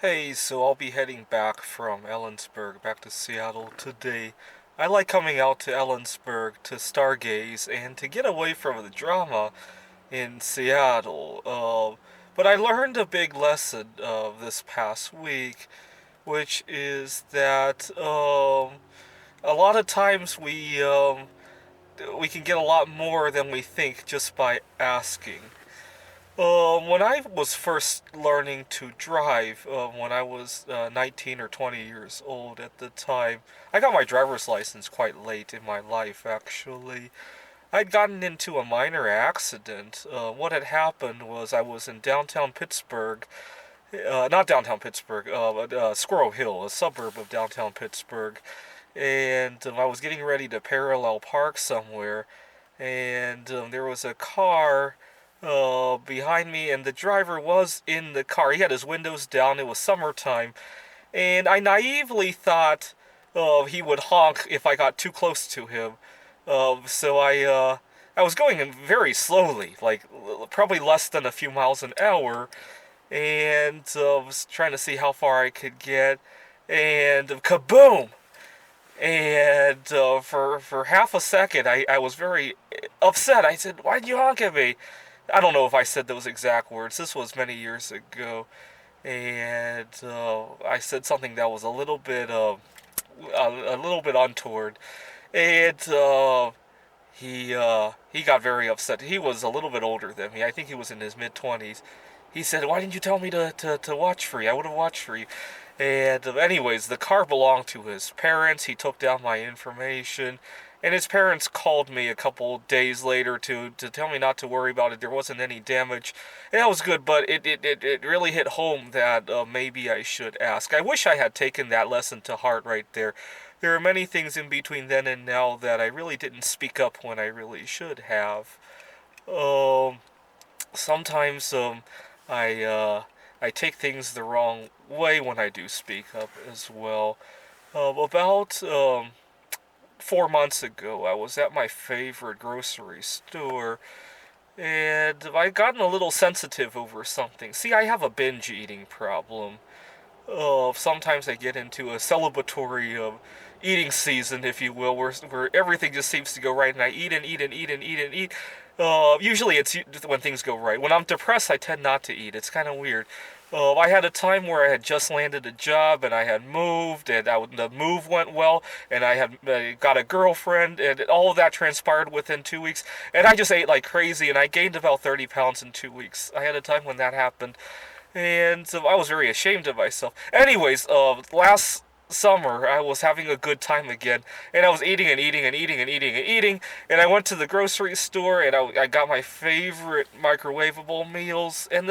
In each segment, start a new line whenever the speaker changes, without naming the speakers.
Hey, so I'll be heading back from Ellensburg back to Seattle today. I like coming out to Ellensburg to stargaze and to get away from the drama in Seattle. But I learned a big lesson this past week, which is that a lot of times we can get a lot more than we think just by asking. When I was first learning to drive, when I was 19 or 20 years old at the time, I got my driver's license quite late in my life, actually. I'd gotten into a minor accident. What had happened was I was in downtown Pittsburgh, not downtown Pittsburgh, but Squirrel Hill, a suburb of downtown Pittsburgh, and I was getting ready to parallel park somewhere, and there was a car behind me, and the driver was in the car. He had his windows down. It was summertime, and I naively thought he would honk if I got too close to him. So I was going very slowly, like probably less than a few miles an hour, and was trying to see how far I could get, and kaboom! And for half a second, I was very upset. I said, "Why'd you honk at me?" I don't know if I said those exact words. This was many years ago, and I said something that was a little bit untoward, and he got very upset. He was a little bit older than me. I think he was in his mid 20s. He said, "Why didn't you tell me to watch for you? I would have watched for you." And anyways, the car belonged to his parents. He took down my information, and his parents called me a couple days later to tell me not to worry about it. There wasn't any damage. And that was good, but it really hit home that maybe I should ask. I wish I had taken that lesson to heart right there. There are many things in between then and now that I really didn't speak up when I really should have. Um, Sometimes I I take things the wrong way when I do speak up as well. About 4 months ago, I was at my favorite grocery store, and I gotten a little sensitive over something. See, I have a binge eating problem. Sometimes I get into a celebratory eating season, if you will, where everything just seems to go right, and I eat and eat and eat and eat and eat. Usually it's when things go right. When I'm depressed, I tend not to eat. It's kind of weird. I had a time where I had just landed a job and I had moved, and the move went well, and I had got a girlfriend, and all of that transpired within 2 weeks. And I just ate like crazy, and I gained about 30 pounds in 2 weeks. I had a time when that happened, and I was very ashamed of myself. Anyways, last summer I was having a good time again, and I was eating and eating and eating and eating and eating, and I went to the grocery store and I got my favorite microwavable meals, and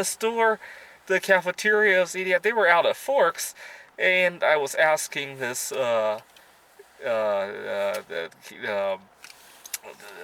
the cafeteria I was eating at, they were out of forks, and I was asking this the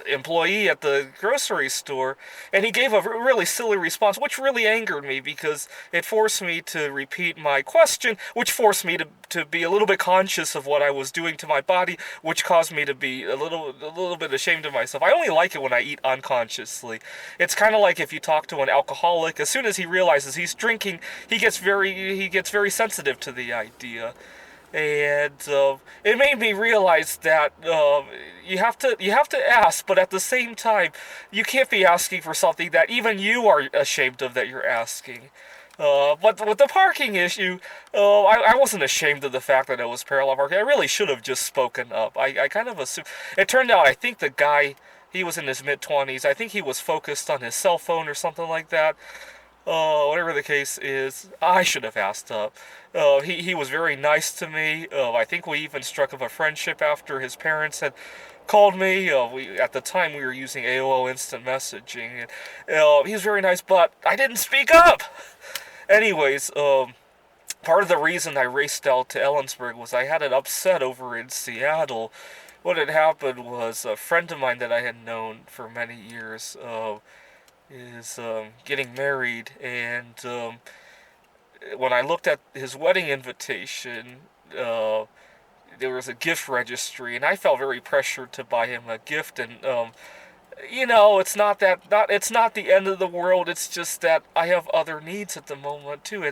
employee at the grocery store, and he gave a really silly response, which really angered me because it forced me to repeat my question, which forced me to be a little bit conscious of what I was doing to my body, which caused me to be a little bit ashamed of myself. I only like it when I eat unconsciously. It's kind of like if you talk to an alcoholic. As soon as he realizes he's drinking, he gets very sensitive to the idea, and it made me realize that you have to ask, but at the same time, you can't be asking for something that even you are ashamed of that you're asking. But with the parking issue, I wasn't ashamed of the fact that it was parallel parking. I really should have just spoken up. I kind of assumed. It turned out I think the guy, he was in his mid 20s. I think he was focused on his cell phone or something like that. Whatever the case is, I should have asked up. He was very nice to me. I think we even struck up a friendship after his parents had called me. At the time we were using AOL Instant Messaging, and he was very nice, but I didn't speak up. Anyways, part of the reason I raced out to Ellensburg was I had an upset over in Seattle. What had happened was a friend of mine that I had known for many years is getting married, and when I looked at his wedding invitation, uh, there was a gift registry, and I felt very pressured to buy him a gift, and it's not the end of the world. It's just that I have other needs at the moment too,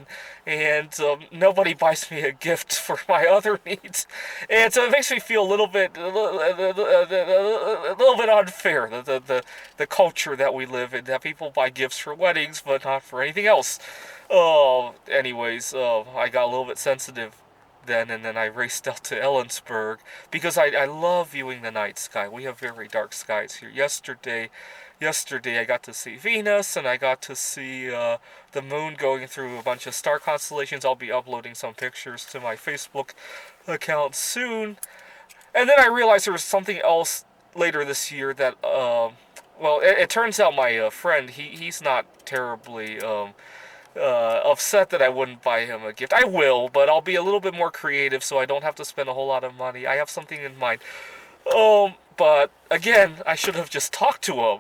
and nobody buys me a gift for my other needs, and so it makes me feel a little bit unfair. The culture that we live in, that people buy gifts for weddings but not for anything else. I got a little bit sensitive then, and then I raced out to Ellensburg because I love viewing the night sky. We have very dark skies here. Yesterday I got to see Venus, and I got to see the moon going through a bunch of star constellations. I'll be uploading some pictures to my Facebook account soon. And then I realized there was something else later this year that, it turns out my friend, he's not terribly upset that I wouldn't buy him a gift. I will, but I'll be a little bit more creative so I don't have to spend a whole lot of money. I have something in mind. But again, I should have just talked to him.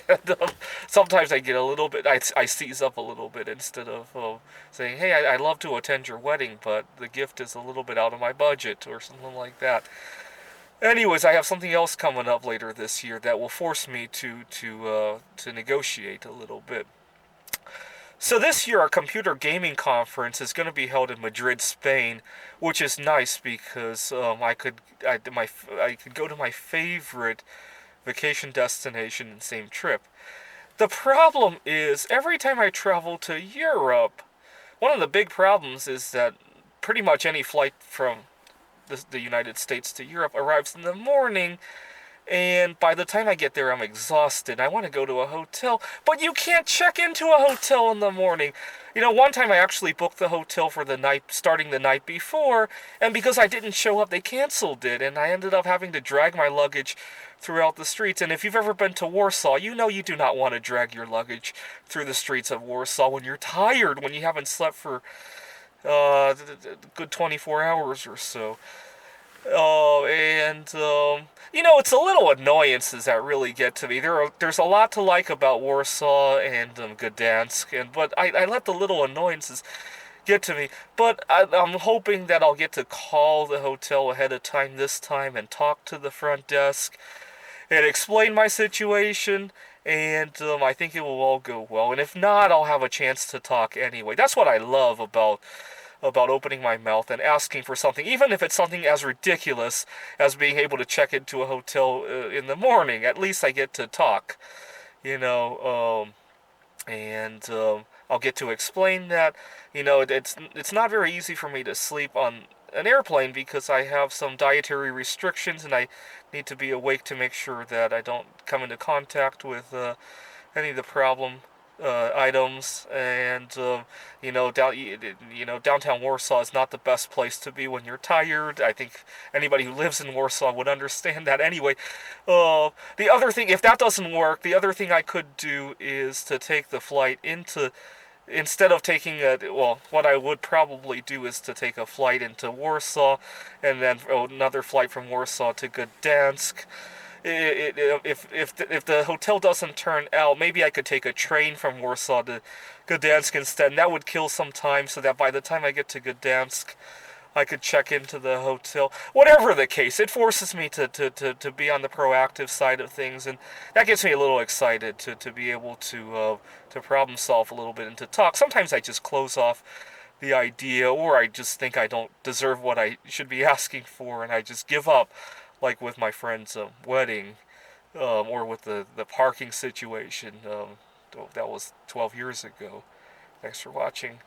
And sometimes I get a little bit, I seize up a little bit instead of saying, hey, I'd love to attend your wedding, but the gift is a little bit out of my budget or something like that. Anyways, I have something else coming up later this year that will force me to negotiate a little bit. So this year, our computer gaming conference is going to be held in Madrid, Spain, which is nice because I could go to my favorite vacation destination in the same trip. The problem is every time I travel to Europe, one of the big problems is that pretty much any flight from the United States to Europe arrives in the morning, and by the time I get there, I'm exhausted. I want to go to a hotel, but you can't check into a hotel in the morning. One time I actually booked the hotel for the night, starting the night before, and because I didn't show up, they canceled it, and I ended up having to drag my luggage throughout the streets. And if you've ever been to Warsaw, you know you do not want to drag your luggage through the streets of Warsaw when you're tired, when you haven't slept for a good 24 hours or so. It's a little annoyances that really get to me. There's a lot to like about Warsaw and Gdansk, but I let the little annoyances get to me. But I'm hoping that I'll get to call the hotel ahead of time this time and talk to the front desk and explain my situation. And I think it will all go well. And if not, I'll have a chance to talk anyway. That's what I love about opening my mouth and asking for something, even if it's something as ridiculous as being able to check into a hotel in the morning. At least I get to talk, you know, and I'll get to explain that. It's not very easy for me to sleep on an airplane because I have some dietary restrictions and I need to be awake to make sure that I don't come into contact with any of the problem items, and downtown Warsaw is not the best place to be when you're tired. I think anybody who lives in Warsaw would understand that anyway. The other thing, if that doesn't work, the other thing I could do is to take the flight into, instead of taking what I would probably do is to take a flight into Warsaw and then another flight from Warsaw to Gdansk. If the hotel doesn't turn out, maybe I could take a train from Warsaw to Gdansk instead, and that would kill some time so that by the time I get to Gdansk, I could check into the hotel. Whatever the case, it forces me to be on the proactive side of things, and that gets me a little excited to be able to problem solve a little bit and to talk. Sometimes I just close off the idea, or I just think I don't deserve what I should be asking for, and I just give up, like with my friend's wedding, or with the parking situation. That was 12 years ago. Thanks for watching.